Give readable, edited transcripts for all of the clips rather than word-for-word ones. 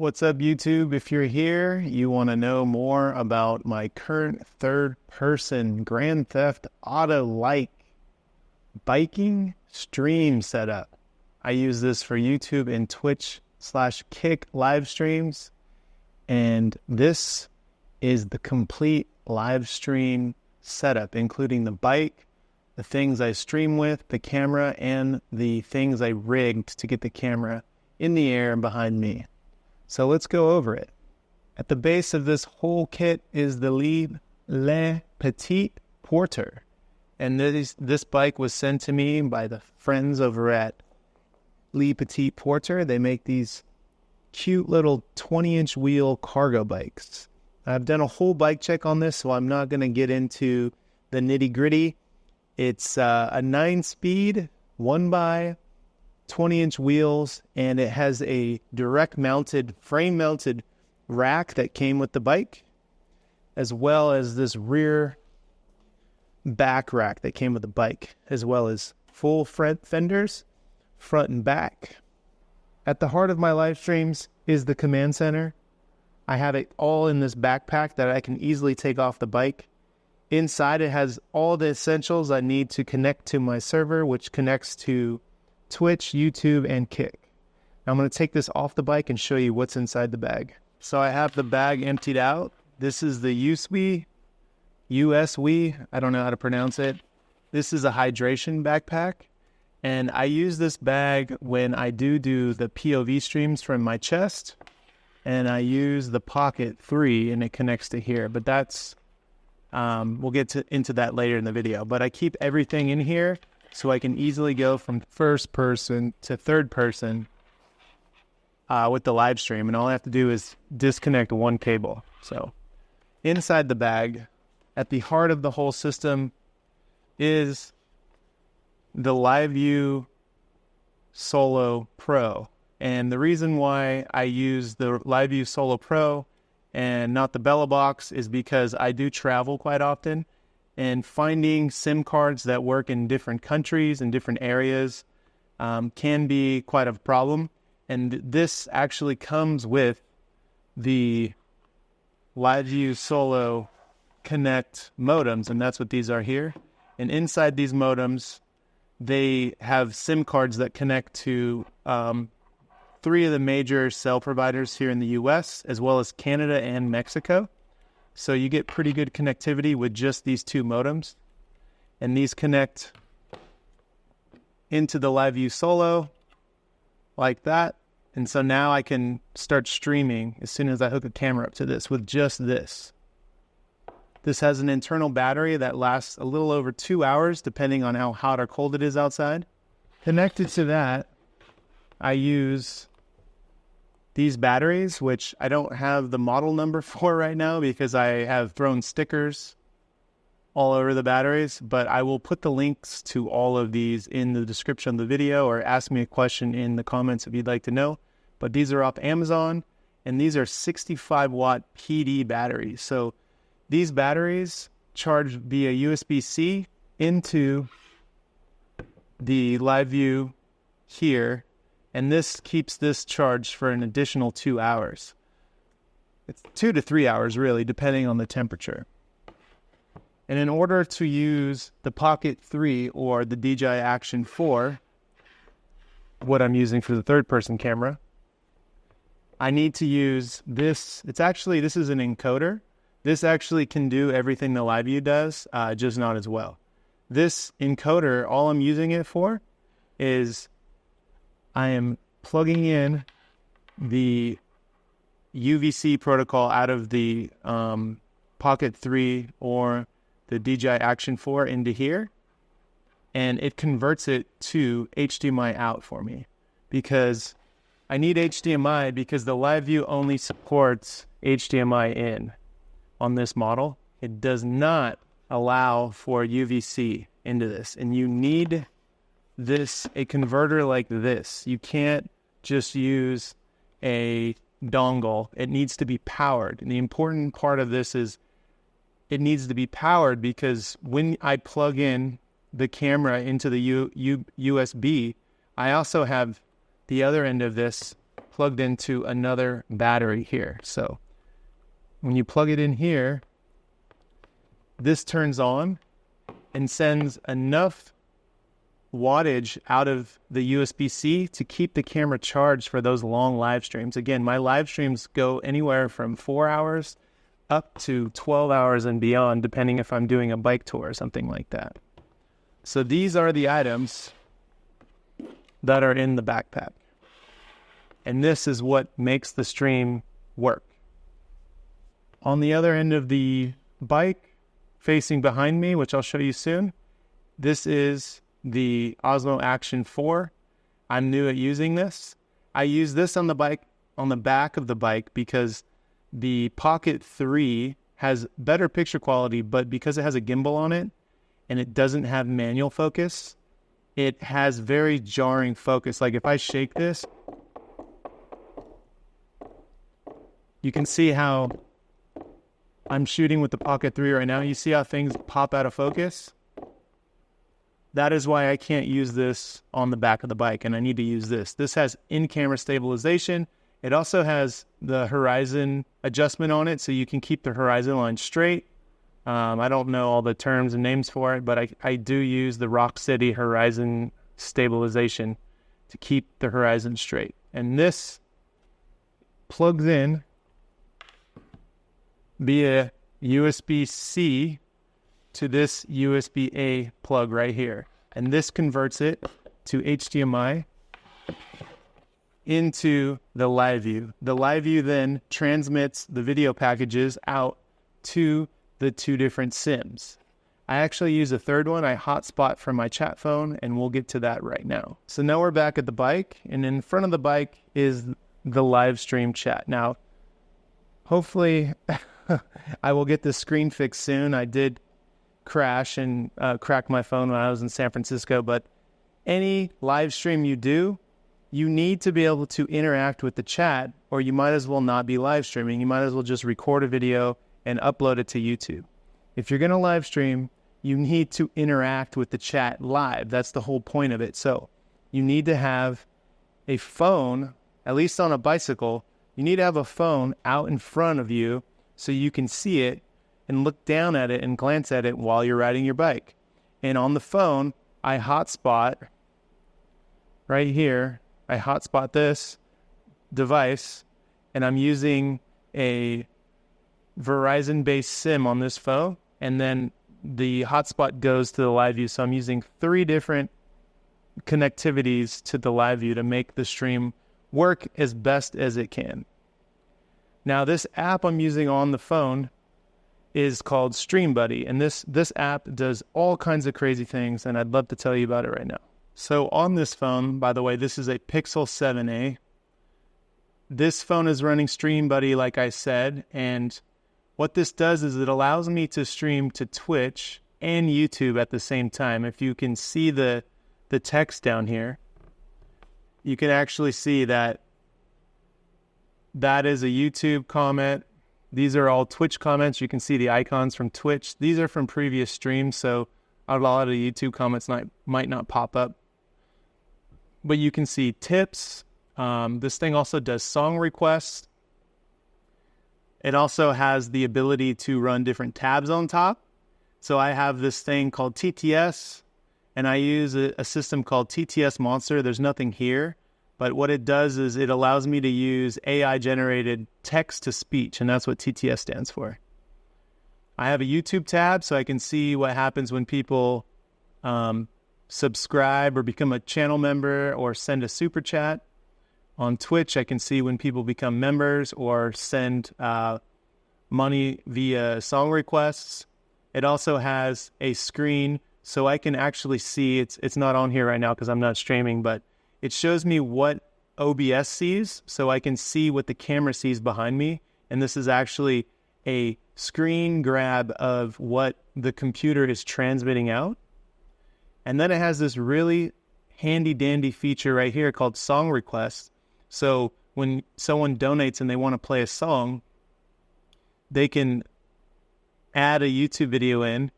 What's up, YouTube? If you're here, you want to know more about my current third-person Grand Theft Auto-like biking stream setup. I use this for YouTube and Twitch/Kick live streams, and this is the complete live stream setup, including the bike, the things I stream with, the camera, and the things I rigged to get the camera in the air behind me. So let's go over it. At the base of this whole kit is the Le Petit Porter. And this bike was sent to me by the friends over at Le Petit Porter. They make these cute little 20-inch wheel cargo bikes. I've done a whole bike check on this, so I'm not going to get into the nitty-gritty. It's a 9-speed, 1x 20-inch wheels, and it has a direct-mounted, frame-mounted rack that came with the bike, as well as this rear back rack that came with the bike, as well as full front fenders, front and back. At the heart of my live streams is the command center. I have it all in this backpack that I can easily take off the bike. Inside it has all the essentials I need to connect to my server, which connects to Twitch, YouTube, and Kick. Now I'm going to take this off the bike and show you what's inside the bag. So I have the bag emptied out. This is the USW, I don't know how to pronounce it. This is a hydration backpack, and I use this bag when I do the POV streams from my chest, and I use the Pocket 3, and it connects to here. But that's, we'll get into that later in the video. But I keep everything in here so I can easily go from first person to third person with the live stream. And all I have to do is disconnect one cable. So inside the bag, at the heart of the whole system, is the LiveView Solo Pro. And the reason why I use the LiveView Solo Pro and not the Bella Box is because I do travel quite often. And finding SIM cards that work in different countries and different areas can be quite a problem. And this actually comes with the LiveView Solo Connect modems, and that's what these are here. And inside these modems, they have SIM cards that connect to 3 of the major cell providers here in the US, as well as Canada and Mexico. So you get pretty good connectivity with just these 2 modems. And these connect into the LiveView Solo like that. And so now I can start streaming as soon as I hook a camera up to this with just this. This has an internal battery that lasts a little over 2 hours, depending on how hot or cold it is outside. Connected to that, I use these batteries, which I don't have the model number for right now because I have thrown stickers all over the batteries, but I will put the links to all of these in the description of the video, or ask me a question in the comments if you'd like to know. But these are off Amazon, and these are 65-watt PD batteries. So these batteries charge via USB-C into the LiveView here, and this keeps this charged for an additional 2 hours. It's 2 to 3 hours, really, depending on the temperature. And in order to use the Pocket 3 or the DJI Action 4, what I'm using for the third-person camera, I need to use this. This is an encoder. This actually can do everything the LiveView does, just not as well. This encoder, all I'm using it for is I am plugging in the UVC protocol out of the Pocket 3 or the DJI Action 4 into here, and it converts it to HDMI out for me, because I need HDMI because the LiveView only supports HDMI in on this model. It does not allow for UVC into this, and you need a converter like this. You can't just use a dongle. It needs to be powered. And the important part of this is it needs to be powered, because when I plug in the camera into the USB, I also have the other end of this plugged into another battery here. So when you plug it in here, this turns on and sends enough wattage out of the USB-C to keep the camera charged for those long live streams. Again, my live streams go anywhere from 4 hours up to 12 hours and beyond, depending if I'm doing a bike tour or something like that. So these are the items that are in the backpack. And this is what makes the stream work. On the other end of the bike, facing behind me, which I'll show you soon, this is the Osmo Action 4. I'm new at using this. I use this on the bike, on the back of the bike, because the Pocket 3 has better picture quality, but because it has a gimbal on it and it doesn't have manual focus, it has very jarring focus. Like if I shake this, you can see how I'm shooting with the Pocket 3 right now. You see how things pop out of focus? That is why I can't use this on the back of the bike, and I need to use this. This has in-camera stabilization. It also has the horizon adjustment on it, so you can keep the horizon line straight. I don't know all the terms and names for it, but I do use the Rocksteady horizon stabilization to keep the horizon straight. And this plugs in via USB-C to this USB-A plug right here. And this converts it to HDMI into the live view. The live view then transmits the video packages out to the two different SIMs. I actually use a third one. I hotspot from my chat phone, and we'll get to that right now. So now we're back at the bike, and in front of the bike is the live stream chat. Now, hopefully, I will get this screen fixed soon. I did crash and crack my phone when I was in San Francisco, but any live stream you do, you need to be able to interact with the chat, or you might as well not be live streaming. You might as well just record a video and upload it to YouTube. If you're going to live stream, you need to interact with the chat live. That's the whole point of it. So you need to have a phone, at least on a bicycle, you need to have a phone out in front of you so you can see it and look down at it and glance at it while you're riding your bike. And on the phone, I hotspot right here. I hotspot this device, and I'm using a Verizon-based SIM on this phone, and then the hotspot goes to the live view. So I'm using 3 different connectivities to the live view to make the stream work as best as it can. Now, this app I'm using on the phone is called Stream Buddy, and this app does all kinds of crazy things, and I'd love to tell you about it right now. So on this phone, by the way, this is a Pixel 7a. This phone is running Stream Buddy, like I said, and what this does is it allows me to stream to Twitch and YouTube at the same time. If you can see the text down here, you can actually see that is a YouTube comment. These are all Twitch comments. You can see the icons from Twitch. These are from previous streams, so a lot of the YouTube comments might not pop up. But you can see tips. This thing also does song requests. It also has the ability to run different tabs on top. So I have this thing called TTS, and I use a system called TTS Monster. There's nothing here. But what it does is it allows me to use AI-generated text-to-speech, and that's what TTS stands for. I have a YouTube tab, so I can see what happens when people subscribe or become a channel member or send a super chat. On Twitch, I can see when people become members or send money via song requests. It also has a screen, so I can actually see, it's not on here right now because I'm not streaming, but it shows me what OBS sees, so I can see what the camera sees behind me. And this is actually a screen grab of what the computer is transmitting out. And then it has this really handy-dandy feature right here called Song Requests. So when someone donates and they want to play a song, they can add a YouTube video in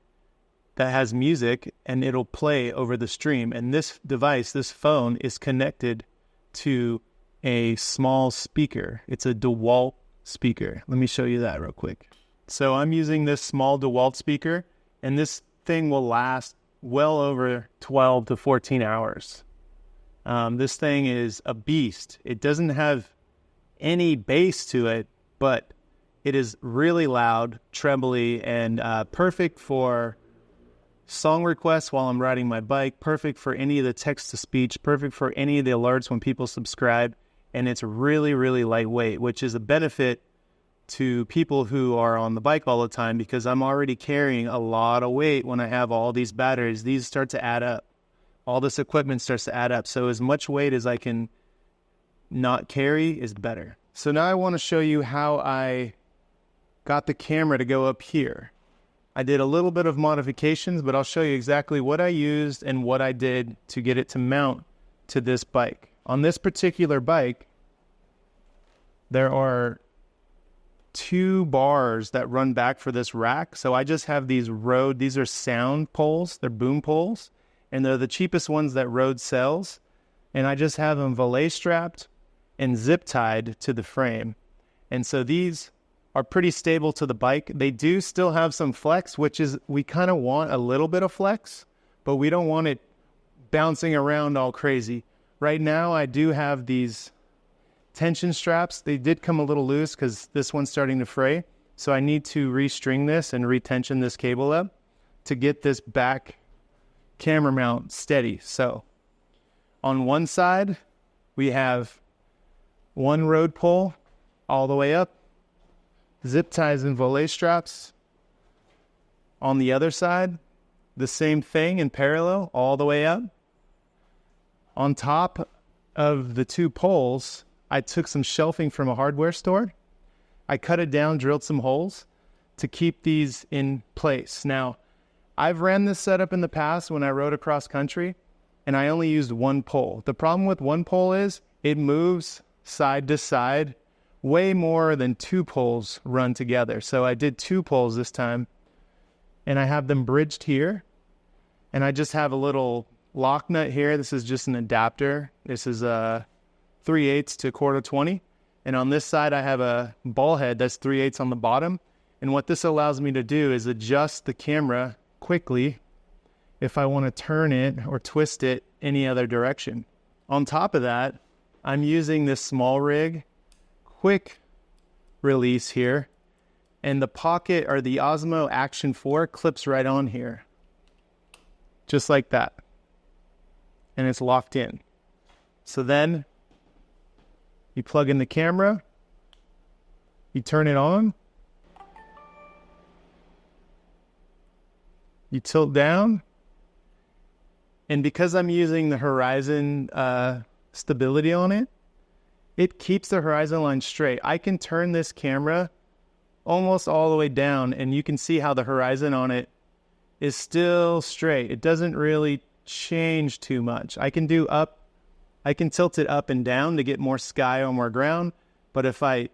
that has music, and it'll play over the stream. And this device, this phone, is connected to a small speaker. It's a DeWalt speaker. Let me show you that real quick. So I'm using this small DeWalt speaker, and this thing will last well over 12 to 14 hours. This thing is a beast. It doesn't have any bass to it, but it is really loud, trebly, and perfect for song requests while I'm riding my bike, perfect for any of the text-to-speech, perfect for any of the alerts when people subscribe, and it's really, really lightweight, which is a benefit to people who are on the bike all the time because I'm already carrying a lot of weight when I have all these batteries. These start to add up. All this equipment starts to add up, so as much weight as I can not carry is better. So now I want to show you how I got the camera to go up here. I did a little bit of modifications, but I'll show you exactly what I used and what I did to get it to mount to this bike. On this particular bike, there are 2 bars that run back for this rack. So I just have these these are sound poles, they're boom poles, and they're the cheapest ones that Rode sells. And I just have them valet strapped and zip tied to the frame. And so these are pretty stable to the bike. They do still have some flex, which is, we kind of want a little bit of flex, but we don't want it bouncing around all crazy. Right now, I do have these tension straps. They did come a little loose because this one's starting to fray. So I need to restring this and retension this cable up to get this back camera mount steady. So on one side, we have one Rode pole all the way up, zip ties and valet straps. On the other side, the same thing in parallel all the way up. On top of the 2 poles, I took some shelving from a hardware store. I cut it down, drilled some holes to keep these in place. Now, I've ran this setup in the past when I rode across country, and I only used 1 pole. The problem with 1 pole is it moves side to side way more than 2 poles run together. So I did 2 poles this time, and I have them bridged here, and I just have a little lock nut here. This is just an adapter. This is a 3/8 to 1/4-20, and on this side I have a ball head that's 3/8 on the bottom. And what this allows me to do is adjust the camera quickly if I want to turn it or twist it any other direction. On top of that, I'm using this small rig quick release here, and the pocket or the Osmo Action 4 clips right on here, just like that, and it's locked in. So then you plug in the camera, you turn it on, you tilt down, and because I'm using the horizon stability on it, it keeps the horizon line straight. I can turn this camera almost all the way down, and you can see how the horizon on it is still straight. It doesn't really change too much. I can tilt it up and down to get more sky or more ground, but if I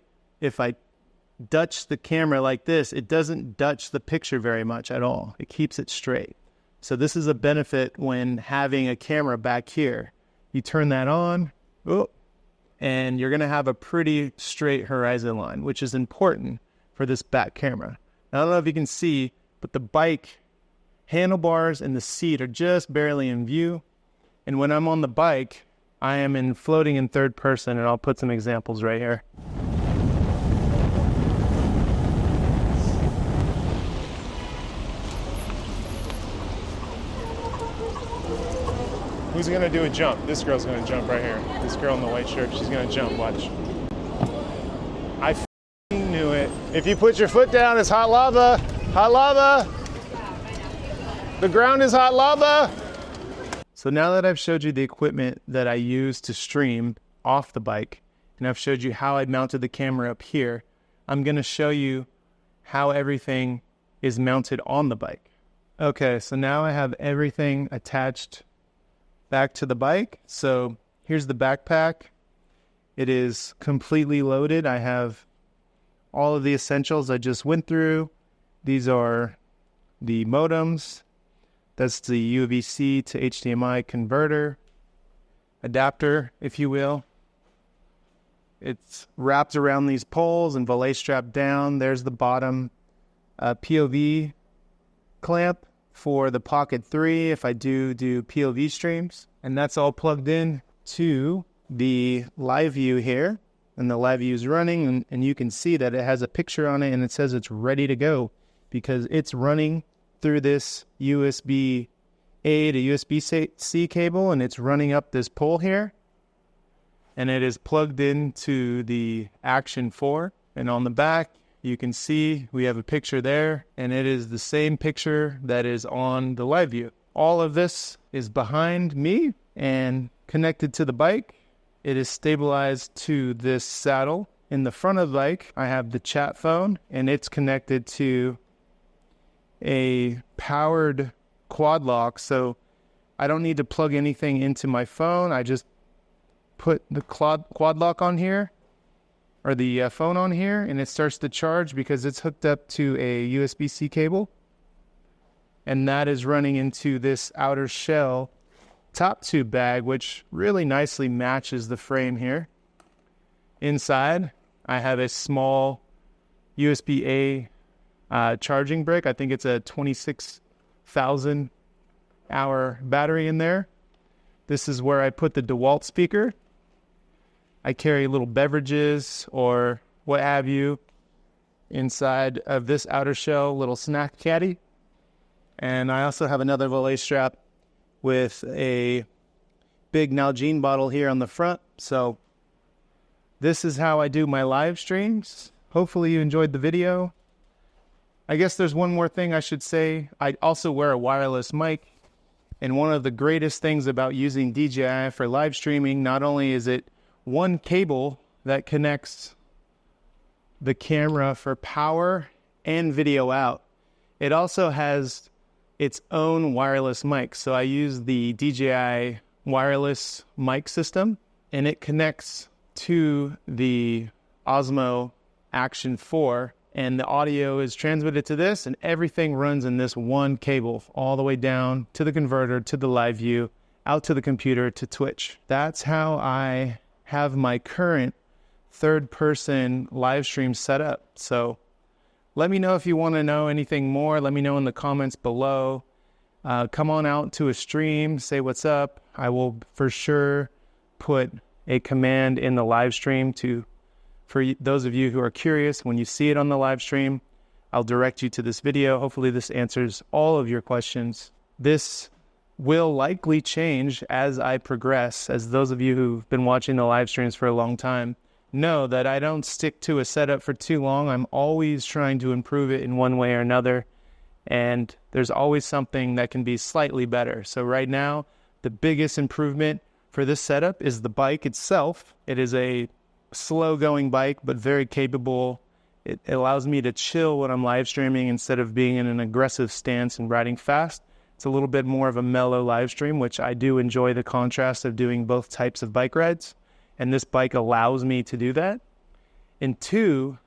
Dutch the camera like this, it doesn't Dutch the picture very much at all. It keeps it straight. So this is a benefit when having a camera back here. You turn that on, and you're going to have a pretty straight horizon line, which is important for this back camera. Now, I don't know if you can see, but the bike handlebars and the seat are just barely in view. And when I'm on the bike, I am floating in third person, and I'll put some examples right here. Who's going to do a jump? This girl's going to jump right here. This girl in the white shirt, she's going to jump. Watch. I knew it. If you put your foot down, it's hot lava. Hot lava. The ground is hot lava. So now that I've showed you the equipment that I use to stream off the bike, and I've showed you how I mounted the camera up here, I'm going to show you how everything is mounted on the bike. Okay, so now I have everything attached back to the bike. So here's the backpack. It is completely loaded. I have all of the essentials I just went through. These are the modems. That's the UVC to HDMI converter, adapter, if you will. It's wrapped around these poles and valet strapped down. There's the bottom POV clamp for the Pocket 3 if I do POV streams. And that's all plugged in to the live view here. And the live view is running, and you can see that it has a picture on it and it says it's ready to go because it's running through this USB-A to USB-C cable, and it's running up this pole here. And it is plugged into the Action 4. And on the back, you can see we have a picture there, and it is the same picture that is on the live view. All of this is behind me and connected to the bike. It is stabilized to this saddle. In the front of the bike, I have the chat phone, and it's connected to a powered quad lock, so I don't need to plug anything into my phone. I just put the quad lock on here, or the phone on here, and it starts to charge because it's hooked up to a USB-C cable. And that is running into this outer shell top tube bag, which really nicely matches the frame here. Inside, I have a small USB-A charging brick. I think it's a 26,000 hour battery in there. This is where I put the DeWalt speaker. I carry little beverages or what have you inside of this outer shell little snack caddy. And I also have another valet strap with a big Nalgene bottle here on the front. So this is how I do my live streams. Hopefully you enjoyed the video. I guess there's one more thing I should say. I also wear a wireless mic. And one of the greatest things about using DJI for live streaming, not only is it one cable that connects the camera for power and video out, it also has its own wireless mic. So I use the DJI wireless mic system, and it connects to the Osmo Action 4, and the audio is transmitted to this, and everything runs in this one cable all the way down to the converter, to the live view, out to the computer, to Twitch. That's how I have my current third-person live stream set up. So let me know if you want to know anything more. Let me know in the comments below. Come on out to a stream, say what's up. I will for sure put a command in the live stream for those of you who are curious. When you see it on the live stream, I'll direct you to this video. Hopefully this answers all of your questions. This will likely change as I progress, as those of you who've been watching the live streams for a long time know that I don't stick to a setup for too long. I'm always trying to improve it in one way or another, and there's always something that can be slightly better. So right now, the biggest improvement for this setup is the bike itself. It is a slow-going bike, but very capable. It allows me to chill when I'm live streaming instead of being in an aggressive stance and riding fast. It's a little bit more of a mellow live stream, which I do enjoy the contrast of doing both types of bike rides. And this bike allows me to do that. And two,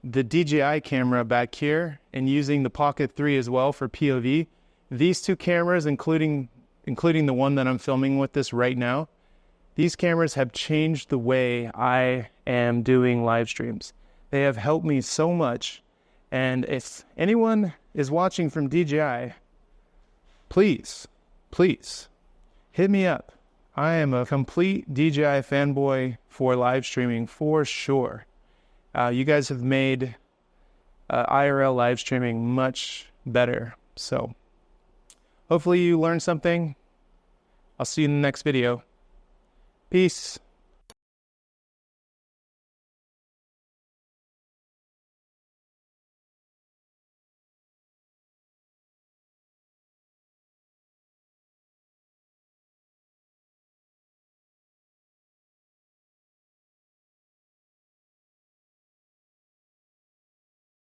the DJI camera back here and using the Pocket 3 as well for POV. These two cameras, including the one that I'm filming with this right now, these cameras have changed the way I am doing live streams. They have helped me so much. And if anyone is watching from DJI, please hit me up. I am a complete DJI fanboy for live streaming for sure. You guys have made IRL live streaming much better. So hopefully you learned something. I'll see you in the next video. Peace.